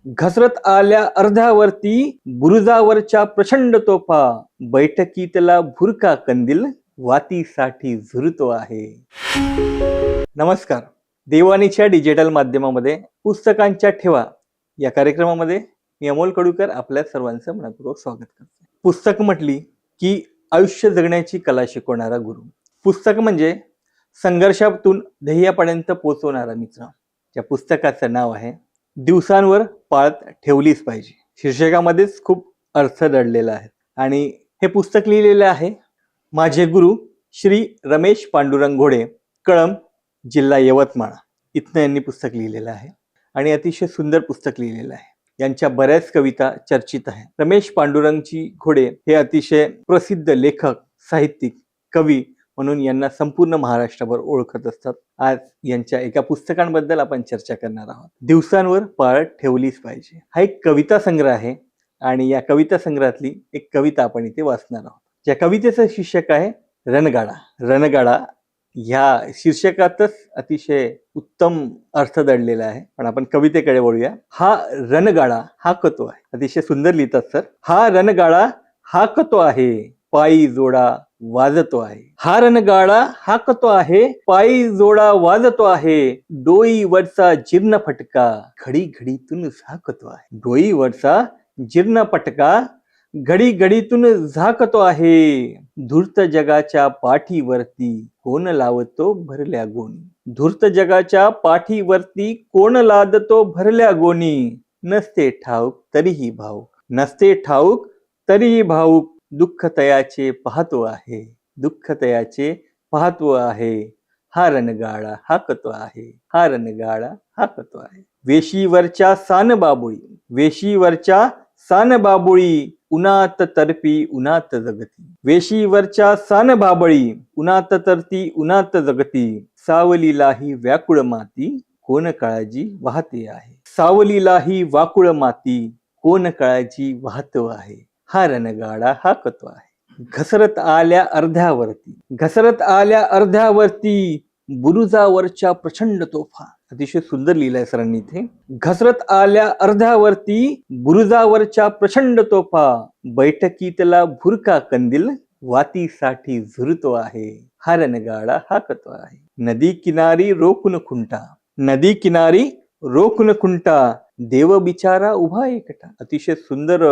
घसरत आल्या अर्ध्यावरती बुरुजावरच्या प्रचंड तोफा, बैठकीतला भुरका कंदील वातीसाठी झुरतो आहे. नमस्कार. देवानीच्या डिजिटल माध्यमामध्ये पुस्तकांच्या ठेवा या कार्यक्रमामध्ये मी अमोल कडूकर आपल्या सर्वांचं मनपूर्वक स्वागत करतो. पुस्तक म्हटली की आयुष्य जगण्याची कला शिकवणारा गुरु. पुस्तक म्हणजे संघर्षातून ध्येयापर्यंत पोहोचवणारा मित्र. त्या पुस्तकाचं नाव आहे दिवसांवर पाळत ठेवलीच पाहिजे. शीर्षकामध्येच खूप अर्थ दडलेला आहे आणि हे पुस्तक लिहिलेलं आहे माझे गुरु श्री रमेश पांडुरंग घोडे, कळंब, जिल्हा यवतमाळ इथनं यांनी पुस्तक लिहिलेलं आहे आणि अतिशय सुंदर पुस्तक लिहिलेलं आहे. यांच्या बऱ्याच कविता चर्चित आहेत. रमेश पांडुरंगजी घोडे हे अतिशय प्रसिद्ध लेखक, साहित्यिक, कवी म्हणून यांना संपूर्ण महाराष्ट्रभर ओळखत असतात. आज यांच्या एका पुस्तकांबद्दल आपण चर्चा करणार आहोत. दिवसांवर पाळत ठेवलीच पाहिजे. हा एक कविता संग्रह आहे आणि या कविता संग्रहातली एक कविता आपण इथे वाचणार आहोत. या कवितेचं शीर्षक आहे रणगाडा. रणगाडा ह्या शीर्षकातच अतिशय उत्तम अर्थ दडलेला आहे. पण आपण कवितेकडे वळूया. हा रणगाडा हाकतो आहे. अतिशय सुंदर लिहितात सर. हा रणगाडा हाकतो आहे, पायी जोडा वाजतो आहे. हा रणगाडा हाकतो आहे, पायी जोडा वाजतो आहे. डोईवरचा जीर्ण फटका घडी घडीतून झाकतो आहे. डोईवरचा जीर्ण फटका घडी घडीतून झाकतो आहे. धूर्त जगाच्या पाठीवरती कोण लावतो भरल्या गोणी. धूर्त जगाच्या पाठीवरती कोण लादतो भरल्या गोणी. नसते ठाऊक तरीही भाऊक, नसते ठाऊक तरीही भाऊक. दुःख तयाचे पाहतो आहे, दुःख तयाचे पाहतो आहे. हा रणगाडा हाकतो आहे, हा रणगाडा हाकतो आहे. वेशीवरच्या सान बाबुळी, वेशीवरच्या सान बाबुळी उन्हात तरपी उन्हात जगती. वेशीवरच्या सान बाबळी उन्हात तरती उन्हात जगती. सावलीलाही व्याकुळ माती कोण काळजी वाहते आहे. सावलीलाही वाकुळ माती कोण काळजी वाहतो आहे. हा रणगाडा हाकतो आहे. घसरत आल्या अर्ध्यावरती, घसरत आल्या अर्ध्यावरती बुरुजावरच्या प्रचंड तोफा. अतिशय सुंदर लिहिलंय सरांनी इथे. घसरत आल्या अर्ध्यावरती बुरुजावरच्या प्रचंड तोफा, बैठकीतला भुरका कंदील वातीसाठी झुरतो आहे. हा रणगाडा हाकतो आहे. नदी किनारी रोखून खुंटा, नदी किनारी रोखून खुंटा. देव बिचारा उभा एकटा. अतिशय सुंदर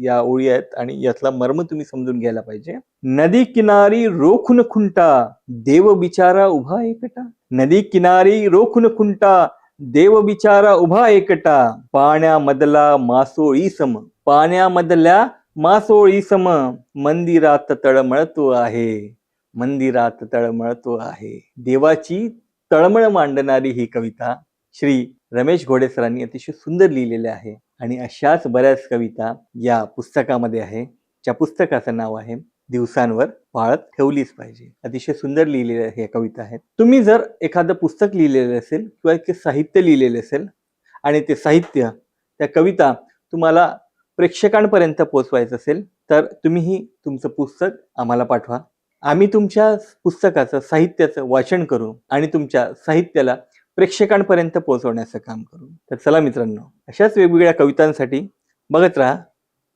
या ओळी आहेत आणि यातला मर्म तुम्ही समजून घ्यायला पाहिजे. नदी किनारी रोखून खुंटा, देव बिचारा उभा एकटा. नदी किनारी रोखून खुंटा, देव बिचारा उभा एकटा. पाण्यामधला मासोळी सम, पाण्यामधल्या मासोळी सम. मंदिरात तळमळतो आहे, मंदिरात तळमळतो आहे. देवाची तळमळ मांडणारी ही कविता श्री रमेश घोडे सरांनी अतिशय सुंदर लिहिलेले आहे आणि अशाच बऱ्याच कविता या पुस्तकामध्ये आहे. ज्या पुस्तकाचं नाव आहे दिवसांवर पाळत ठेवलीच पाहिजे. अतिशय सुंदर लिहिलेल्या हे कविता आहेत. तुम्ही जर एखादं पुस्तक लिहिलेलं असेल किंवा एक साहित्य लिहिलेलं असेल आणि ते साहित्य, त्या कविता तुम्हाला प्रेक्षकांपर्यंत पोहोचवायचं असेल तर तुम्हीही तुमचं पुस्तक आम्हाला पाठवा. आम्ही तुमच्या पुस्तकाचं, साहित्याचं वाचन करू आणि तुमच्या साहित्याला प्रेक्षकांपर्यंत पोहोचवण्याचं काम करू. तर चला मित्रांनो, अशाच वेगवेगळ्या कवितांसाठी बघत राहा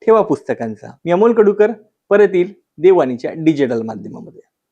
ठेवा पुस्तकांचा. मी अमोल कडूकर परत येईल देवानीच्या डिजिटल माध्यमामध्ये.